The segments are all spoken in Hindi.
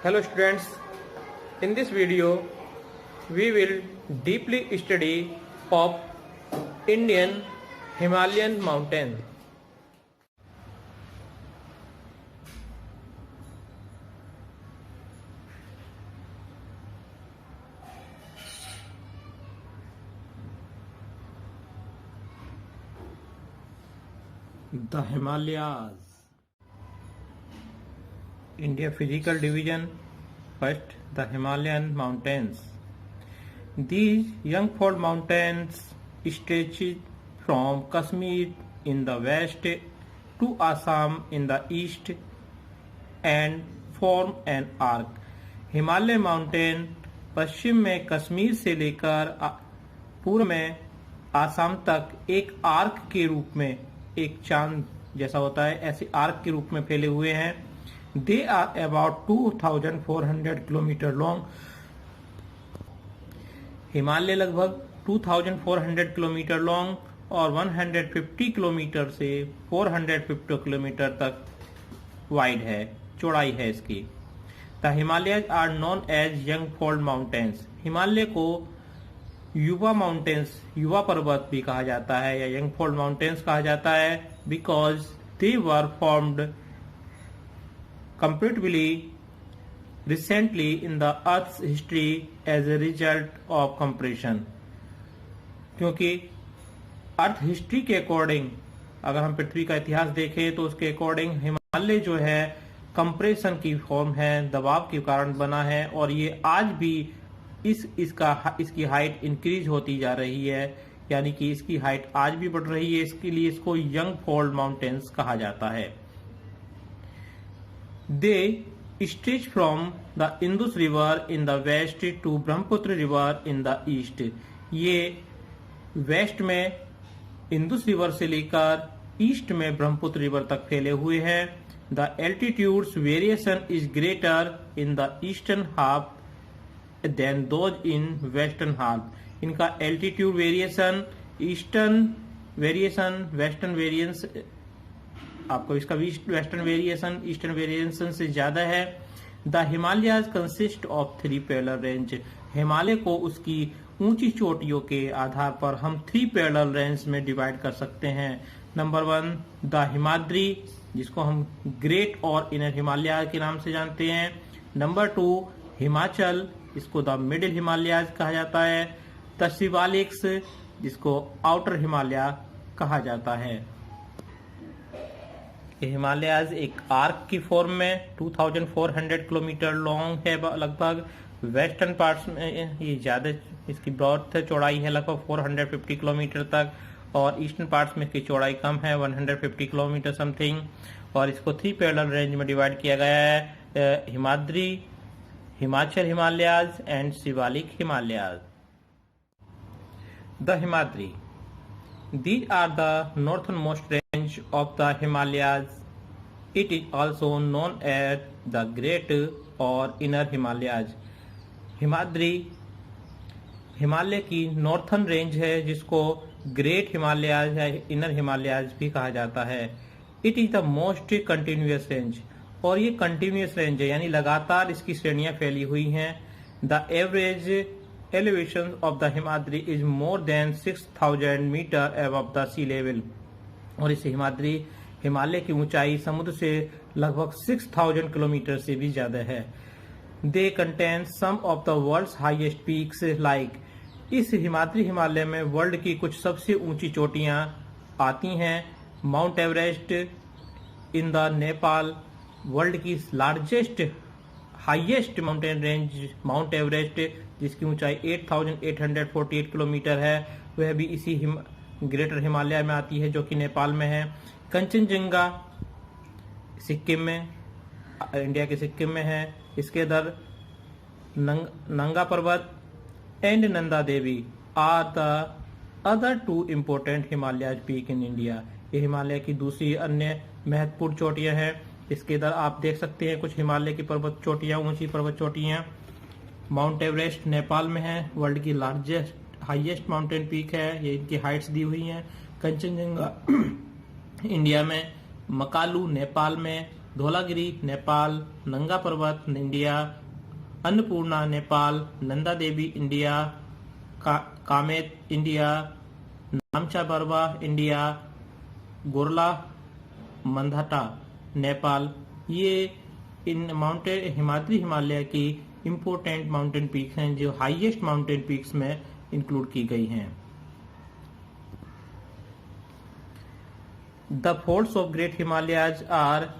Hello students, in this video we will deeply study of Indian Himalayan mountain. The Himalayas. India Physical Division. First, the Himalayan mountains. These young-fold mountains stretch from Kashmir in the west to Assam in the east and form an arc. Himalaya mountain पश्चिम में कश्मीर से लेकर पूर्व में आसाम तक एक आर्क के रूप में, एक चांद जैसा होता है, ऐसे आर्क के रूप में फैले हुए हैं. They are about 2,400 kilometre long. Himalaya लगभग 2,400 किलोमीटर लॉन्ग और 150 किलोमीटर से 450 किलोमीटर तक वाइड है, चौड़ाई है इसकी. The Himalayas are known as young fold mountains. Himalaya को युवा माउंटेन्स, युवा पर्वत भी कहा जाता है या यंग फोल्ड माउंटेन्स कहा जाता है, because they were formed comparatively recently in the Earth's history as a result of compression. क्योंकि अर्थ हिस्ट्री के अकॉर्डिंग, अगर हम पृथ्वी का इतिहास देखें तो उसके अकॉर्डिंग हिमालय जो है कंप्रेशन की फॉर्म है, दबाव के कारण बना है और ये आज भी इसकी हाइट इंक्रीज होती जा रही है, यानी कि इसकी हाइट आज भी बढ़ रही है. इसके लिए इसको यंग फोल्ड माउंटेन्स कहा जाता है. They stretch from the Indus River in the west to Brahmaputra River in the east. ये वेस्ट में इंदुस रिवर से लेकर ईस्ट में ब्रह्मपुत्र रिवर तक फैले हुए हैं. The altitudes variation is greater in the eastern half than those in western half. इनका altitude variation, eastern variation, western variance, आपको इसका वेस्टर्न वेरिएशन ईस्टर्न वेरिएशन से ज्यादा है. The Himalayas consist of 3 parallel range. Himalaya को उसकी ऊंची चोटियों के आधार पर हम 3 पैरेलल रेंज में डिवाइड कर सकते हैं. नंबर 1 द हिमाद्री, जिसको हम ग्रेट और इनर हिमालय के नाम से जानते हैं. नंबर 2 हिमाचल, जिसको द मिडिल हिमालयाज कहा जाता है. द शिवालिक्स, जिसको आउटर हिमालय कहा जाता है. हिमालयाज एक आर्क की फॉर्म में 2,400 किलोमीटर लॉन्ग है लगभग. वेस्टर्न पार्ट्स में ये ज्यादा इसकी ब्रॉड चौड़ाई है, लगभग 450 किलोमीटर तक, और ईस्टर्न पार्ट्स में इसकी चौड़ाई कम है, 150 किलोमीटर समथिंग. और इसको 3 पैरेलल रेंज में डिवाइड किया गया है, Himadri, Himachal Himalayas and Shivalik Himalayas. The Himadri. These are the northernmost range of the Himalayas. It is also known as the Great or Inner Himalayas. Himadri Himalaya की नॉर्थर्न रेंज है, जिसको ग्रेट हिमालयाज या इनर हिमालयाज भी कहा जाता है. It is the most continuous range. और ये कंटिन्यूअस रेंज है, यानी लगातार इसकी श्रेणियां फैली हुई हैं. The average elevation of the Himadri is more than 6,000 meter above the sea level. और इस हिमालय की ऊंचाई समुद्र से लगभग 6,000 किलोमीटर से भी ज्यादा है. They contain some of the world's highest peaks like. इस हिमालय में वर्ल्ड की कुछ सबसे ऊंची चोटियां आती हैं. Mount Everest in the Nepal, world की largest highest mountain range Mount Everest, जिसकी ऊंचाई 8,848 किलोमीटर है, वह भी इसी ग्रेटर हिमालय में आती है, जो कि नेपाल में है. कंचनजंगा सिक्किम में, इंडिया के सिक्किम में है. इसके इधर Nanga Parbat and Nanda Devi are the other 2 important Himalaya peak in India. ये हिमालय की दूसरी अन्य महत्वपूर्ण चोटियां हैं. इसके इधर आप देख सकते हैं कुछ हिमालय की पर्वत चोटियां, ऊंची पर्वत चोटियां. माउंट एवरेस्ट नेपाल में है, वर्ल्ड की लार्जेस्ट हाईएस्ट माउंटेन पीक है, ये इनकी हाइट्स दी हुई हैं. कंचनजंगा इंडिया में, मकालू नेपाल में Dhaulagiri Nepal, Nanga Parbat India, Annapurna Nepal, Nanda Devi India, Kamet India, Namcha Barwa India, Gurla Mandhata Nepal. ये इन माउंटेन हिमाद्री हिमालय की इम्पोर्टेंट माउंटेन पीक्स हैं जो हाईएस्ट माउंटेन पीक्स में इंक्लूड की गई हैं। The folds of Great Himalayas are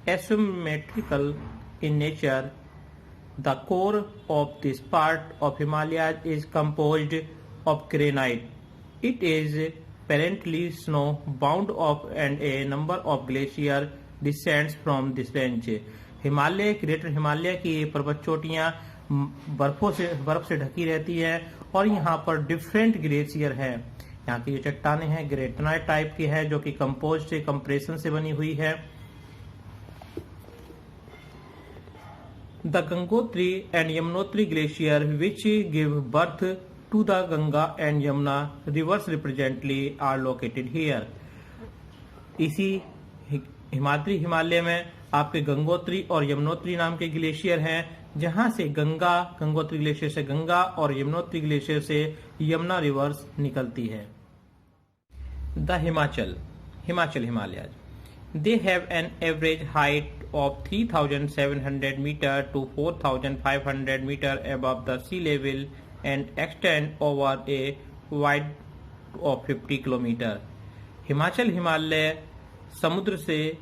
asymmetrical in nature. The core of this part of Himalayas is composed of granite. It is apparently snow bound off and a number of glaciers descends from this range. Himalaya greater Himalaya की पर्वत चोटियां बर्फ से ढकी रहती है और यहाँ पर डिफरेंट ग्लेशियर है। यहाँ की जो चट्टाने हैं ग्रेटनाइट टाइप की है जो कि कंपोज से कंप्रेशन से बनी हुई है। The Gangotri and Yamunotri glacier which give birth to the Ganga and Yamuna rivers रिप्रेजेंटली आर लोकेटेड हियर। इसी हिमाद्री हिमालय में आपके गंगोत्री और यमुनोत्री नाम के ग्लेशियर हैं, जहां से गंगोत्री ग्लेशियर से गंगा और यमुनोत्री ग्लेशियर से यमुना रिवर्स निकलती है। The Himachal Himalayas they have an average height of 3,700 meter to 4,500 meter above the sea level and extend over a wide of 50 kilometre. Himachal Himalaya समुद्र से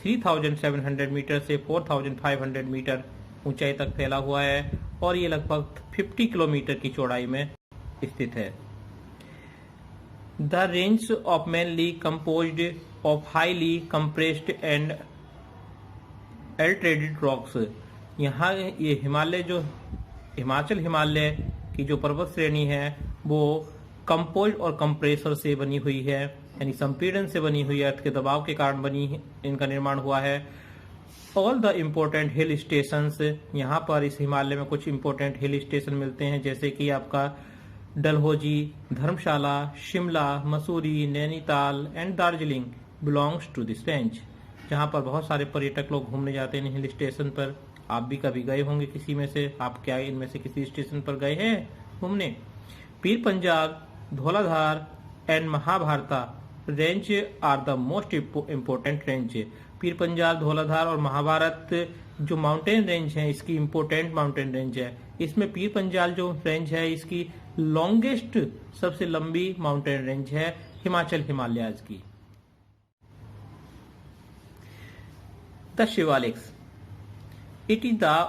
3,700 मीटर से 4,500 मीटर ऊंचाई तक फैला हुआ है और ये लगभग 50 किलोमीटर की चौड़ाई में स्थित है। The range of mainly composed of highly compressed and altered rocks. यहाँ ये हिमालय जो हिमाचल हिमालय की जो पर्वत श्रेणी है वो कंपोज और कंप्रेसर से बनी हुई है, यानी संपीड़न से बनी हुई है, अर्थ के दबाव के कारण बनी इनका निर्माण हुआ है। All the important hill stations, यहाँ पर इस हिमालय में कुछ इम्पोर्टेंट हिल स्टेशन मिलते हैं जैसे कि आपका Dalhousie, Dharamshala, Shimla, Mussoorie, Nainital and Darjeeling belongs to this range, जहाँ पर बहुत सारे पर्यटक लोग घूमने जाते हैं हिल स्टेशन पर। आप भी कभी गए होंगे किसी में से, आप क्या इनमें से किसी स्टेशन पर गए हैं घूमने? Pir Panjal, Dhauladhar and Mahabharata range are the most important range. Pir Panjal, Dhauladhar और महाभारत जो माउंटेन रेंज है इसकी इम्पोर्टेंट माउंटेन रेंज है। इसमें पीर पंजाल जो रेंज है इसकी लॉन्गेस्ट सबसे लंबी माउंटेन रेंज है हिमाचल हिमालयाज की। The Shivaliks. It is the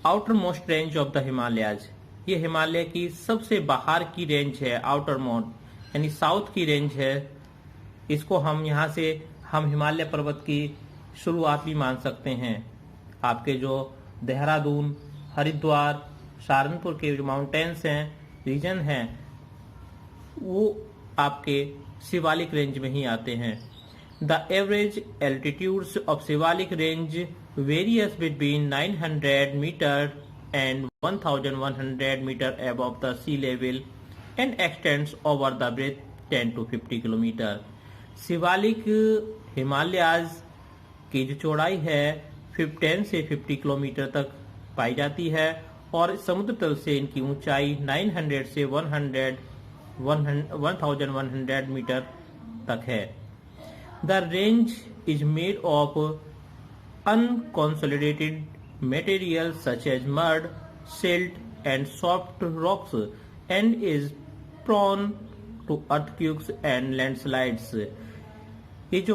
outermost range of the Himalayas. ये हिमालय की सबसे बाहर की रेंज है, आउटर मोस्ट यानी साउथ की रेंज है। इसको हम यहाँ से हम हिमालय पर्वत की शुरुआत भी मान सकते हैं। आपके जो देहरादून, हरिद्वार, सहारनपुर के जो माउंटेन्स हैं, रीजन हैं, वो आपके शिवालिक रेंज में ही आते हैं। The average altitudes of Shivalik range varies between 900 meter and 1,100 meter above the sea level and extends over the breadth 10 to 50 kilometre. Shivalik Himalayas की जो चौड़ाई है 10 से 50 किलोमीटर तक पाई जाती है और समुद्र तल से इनकी ऊंचाई 900 से 1,100 मीटर तक है। The range is made of unconsolidated materials such as mud, silt, and soft rocks, and is prone to earthquakes and landslides. ये जो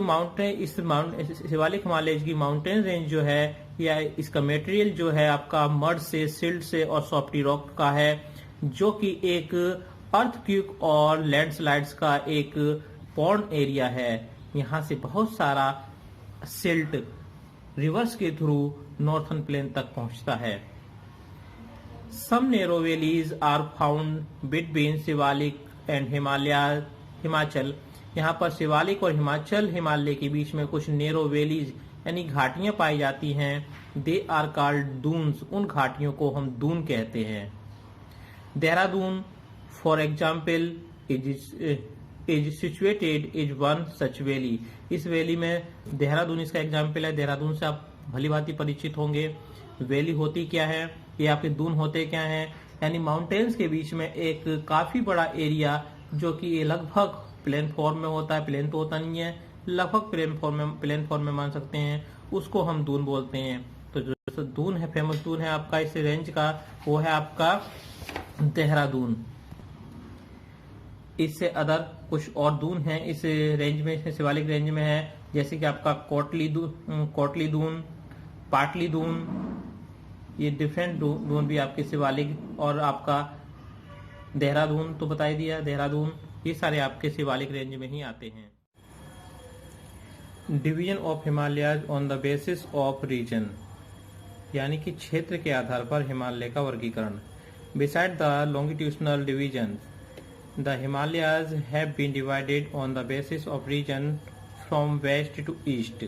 शिवालिक हिमालय की माउंटेन रेंज जो है या इसका मटेरियल जो है आपका मड से, सिल्ट से और सॉफ्टी रॉक का है, जो कि एक अर्थक्वेक और लैंडस्लाइड्स का एक पॉन्ड एरिया है। यहाँ से बहुत सारा सिल्ट रिवर्स के थ्रू नॉर्थन प्लेन तक पहुंचता है। Some narrow valleys are found between Shivalik and Himachal. यहाँ पर शिवालिक और हिमाचल हिमालय के बीच में कुछ नैरो वैलीज यानी घाटियां पाई जाती हैं। They are called Doons. उन घाटियों को हम दून कहते हैं। Dehradun for example is situated is one such valley. इस वैली में देहरादून इसका एग्जाम्पल है। देहरादून से आप भली भांति परिचित होंगे। वैली होती क्या है, ये आपके दून होते क्या हैं, यानी माउंटेन्स के बीच में एक काफी बड़ा एरिया जो कि ये लगभग प्लेन फॉर्म में होता है, प्लेन तो होता नहीं है, लगभग प्लेन फॉर्म में मान सकते हैं, उसको हम दून बोलते हैं। तो जो दून है, फेमस दून है आपका इस रेंज का, वो है आपका देहरादून। इससे अदर कुछ और दून हैं इस रेंज में, शिवालिक रेंज में है, जैसे कि आपका कोटली दून, पाटली दून, ये डिफरेंट दून भी आपके शिवालिक, और आपका देहरादून तो बता ही दिया, देहरादून, ये सारे आपके शिवालिक रेंज में ही आते हैं। Division of Himalayas on the basis of region, यानी कि क्षेत्र के आधार पर हिमालय का वर्गीकरण। Beside the longitudinal division, the Himalayas have been divided on the basis of region from west to east.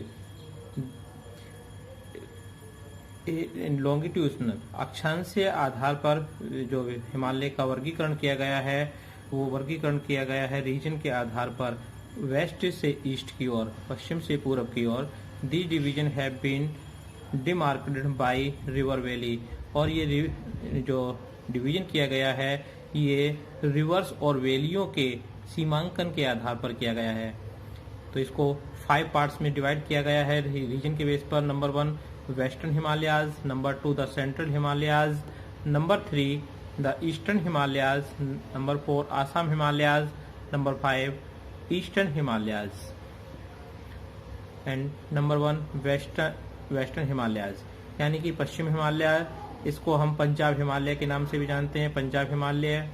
Longitudinal अक्षांशीय आधार पर जो हिमालय का वर्गीकरण किया गया है, वो वर्गीकरण किया गया है रीजन के आधार पर, वेस्ट से ईस्ट की ओर, पश्चिम से पूरब की ओर। The division have been demarcated by river valley, और ये जो डिवीजन किया गया है ये रिवर्स और वैलियों के सीमांकन के आधार पर किया गया है। तो इसको 5 पार्ट्स में डिवाइड किया गया है रीजन के बेस पर। Number 1 western Himalayas, number 2 the central Himalayas, number 3 the eastern Himalayas, number 4 Assam Himalayas, number 5 eastern Himalayas, and number 1 western Himalayas, यानी कि पश्चिम हिमालय, इसको हम पंजाब हिमालय के नाम से भी जानते हैं, Punjab Himalaya.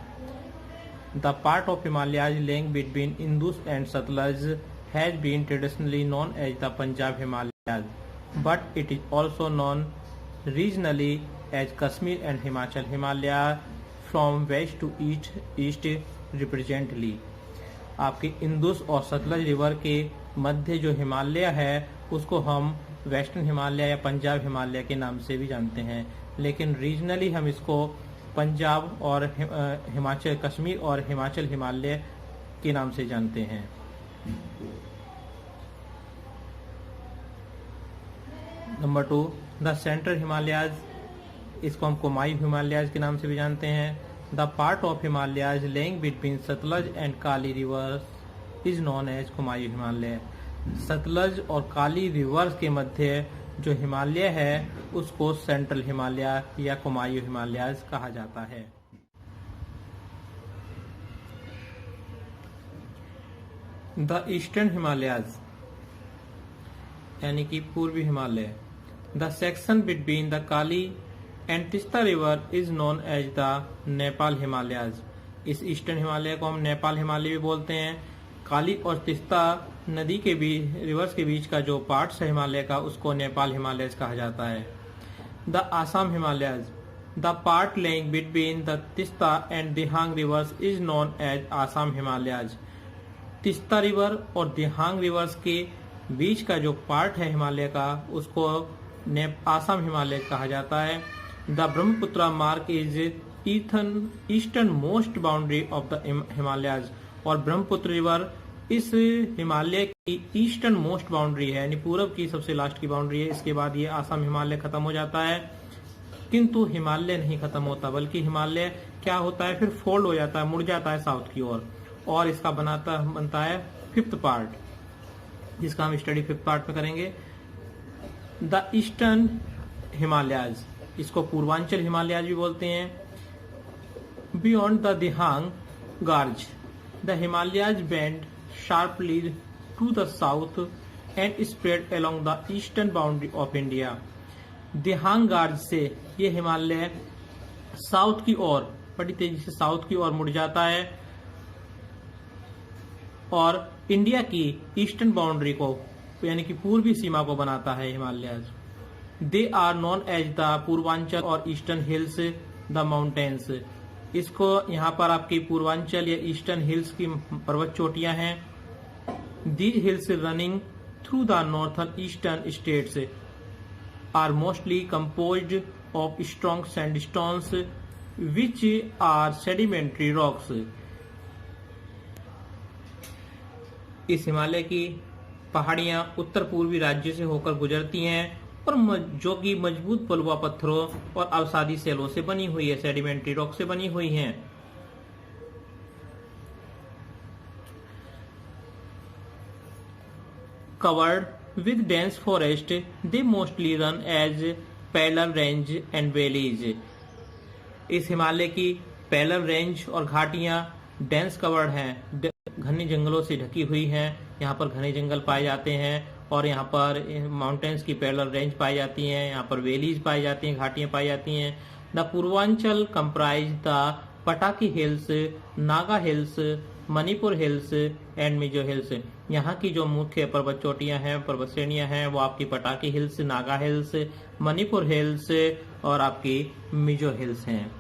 The part of Himalayas lying between Indus and Sutlej has been traditionally known as the Punjab Himalayas, but it is also known regionally as Kashmir and Himachal Himalaya from west to east respectively। आपके इंदुस और सतलज रिवर के मध्य जो हिमालय है उसको हम वेस्टर्न हिमालय या पंजाब हिमालय के नाम से भी जानते हैं, लेकिन रीजनली हम इसको पंजाब और हिमाचल, कश्मीर और हिमाचल हिमालय के नाम से जानते हैं। नंबर 2 द सेंट्रल हिमालयाज, इसको हम कुमायूं हिमालयाज के नाम से भी जानते हैं। The part of Himalayas lying between Sutlej and Kali rivers is known as Kumaon Himalaya. Sutlej और काली रिवर्स के मध्य जो हिमालय है उसको सेंट्रल हिमालय या कुमायूं हिमालयाज कहा जाता है। द ईस्टर्न हिमालयाज, यानी कि पूर्वी Himalaya. The section between the Kali and Teesta river is known as the Nepal Himalayas. इस ईस्टर्न हिमालय को हम नेपाल हिमालय भी बोलते हैं। काली और तिस्ता नदी के बीच, रिवर्स के बीच का जो पार्ट्स है हिमालय का, उसको नेपाल हिमालयाज कहा जाता है। The Assam Himalayas, the part lying between the Teesta and Dihang rivers is known as Assam Himalayas. Teesta river और दिहांग रिवर्स के बीच का जो पार्ट है हिमालय का, उसको आसाम हिमालय कहा जाता है। The Brahmaputra mark is eastern most boundary of the Himalayas, और ब्रह्मपुत्र रिवर इस हिमालय की ईस्टर्न मोस्ट बाउंड्री है, यानी पूरब की सबसे लास्ट की बाउंड्री है। इसके बाद ये आसाम हिमालय खत्म हो जाता है, किंतु हिमालय नहीं खत्म होता, बल्कि हिमालय क्या होता है, फिर फोल्ड हो जाता है, मुड़ जाता है साउथ की ओर, और इसका बनता है 5th पार्ट, जिसका हम स्टडी 5th पार्ट में करेंगे। द ईस्टर्न हिमालयाज, इसको पूर्वांचल हिमालयाज भी बोलते हैं। Beyond the Dihang gorge, the Himalayas bend sharply to the south and spread along the eastern boundary of India. Dihang gorge से ये हिमालय साउथ की ओर, बड़ी तेजी से साउथ की ओर मुड़ जाता है और इंडिया की ईस्टर्न बाउंड्री को, यानी कि पूर्वी सीमा को बनाता है Himalayas. They are known as the Purvanchal और ईस्टर्न हिल्स द माउंटेन्स। इसको यहाँ पर आपकी पूर्वांचल या ईस्टर्न हिल्स की पर्वत चोटियां हैं। These hills running through the northern eastern states are mostly composed of strong sandstones which are sedimentary rocks. इस हिमालय की पहाड़ियां उत्तर पूर्वी राज्यों से होकर गुजरती हैं और जो कि मजबूत बलुआ पत्थरों और अवसादी सेलों से बनी हुई है, सेडिमेंट्री रॉक से बनी हुई हैं। Covered with dense forest, they mostly run as parallel range and valleys. इस हिमालय की पैरेलल रेंज और घाटियां डेंस कवर्ड हैं, घने जंगलों से ढकी हुई हैं। यहाँ पर घने जंगल पाए जाते हैं और यहाँ पर माउंटेन्स की पैरेलल रेंज पाई जाती हैं। यहाँ पर वैलीज पाई जाती हैं, घाटियां पाई जाती हैं। The Purvanchal comprise the Patkai hills, Naga hills, Manipur hills and Mizo hills. यहाँ की जो मुख्य पर्वत चोटियां हैं, पर्वत श्रेणियां हैं, वो आपकी Patkai hills, Naga hills, Manipur hills और आपकी मिजो हिल्स हैं,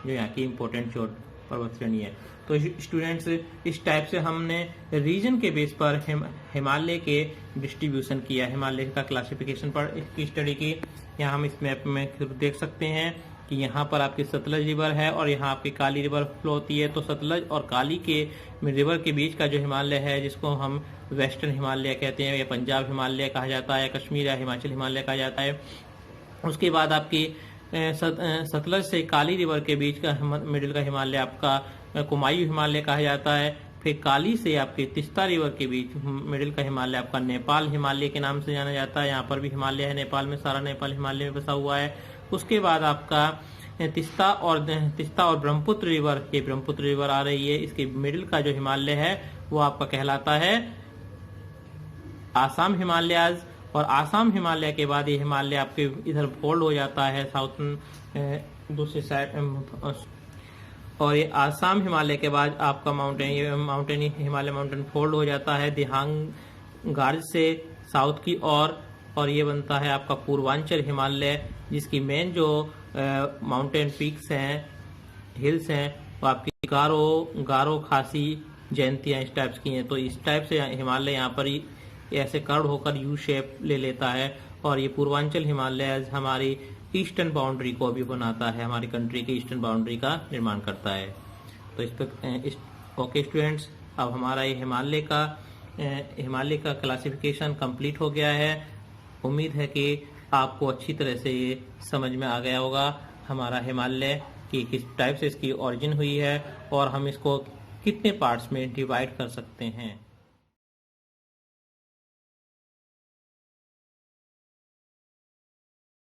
जो यहाँ की इम्पोर्टेंट चोट पर्वत श्रेणी है। तो स्टूडेंट्स, इस टाइप से हमने रीजन के बेस पर हिमालय के डिस्ट्रीब्यूशन किया, हिमालय का क्लासिफिकेशन पर की स्टडी की। यहाँ हम इस मैप में देख सकते हैं कि यहाँ पर आपकी सतलज रिवर है और यहाँ आपकी काली रिवर फ्लो होती है। तो सतलज और काली के रिवर के बीच का जो हिमालय है, जिसको हम वेस्टर्न हिमालय कहते हैं, या पंजाब हिमालय कहा जाता है, कश्मीर या हिमाचल हिमालय कहा जाता है। उसके बाद आपकी सतलज से काली रिवर के बीच का मिडिल का हिमालय आपका कुमायूं हिमालय कहा जाता है। फिर काली से आपके तिस्ता रिवर के बीच मिडिल का हिमालय आपका नेपाल हिमालय के नाम से जाना जाता है। यहाँ पर भी हिमालय है, नेपाल में, सारा नेपाल हिमालय में बसा हुआ है। उसके बाद आपका तिस्ता और ब्रह्मपुत्र रिवर, ये ब्रह्मपुत्र रिवर आ रही है, इसके मिडिल का जो हिमालय है वो आपका कहलाता है आसाम हिमालयाज। और आसाम हिमालय के बाद ये हिमालय आपके इधर फोल्ड हो जाता है साउथ दूसरी साइड। और ये आसाम हिमालय के बाद आपका माउंटेन हिमालय माउंटेन फोल्ड हो जाता है दिहांग गार्ज से साउथ की ओर, और ये बनता है आपका पूर्वांचल हिमालय, जिसकी मेन जो माउंटेन पीक्स हैं, हिल्स हैं, वो आपकी गारो, खासी, जयंतियां इस टाइप्स की हैं। तो इस टाइप से हिमालय यहाँ पर ही ऐसे कर्व होकर यू शेप ले लेता है, और ये पूर्वांचल हिमालय हमारी ईस्टर्न बाउंड्री को भी बनाता है, हमारी कंट्री की ईस्टर्न बाउंड्री का निर्माण करता है। तो इस पर ओके स्टूडेंट्स, अब हमारा ये हिमालय का क्लासिफिकेशन कंप्लीट हो गया है। उम्मीद है कि आपको अच्छी तरह से ये समझ में आ गया होगा हमारा हिमालय की किस टाइप से इसकी ओरिजिन हुई है और हम इसको कितने पार्ट्स में डिवाइड कर सकते हैं।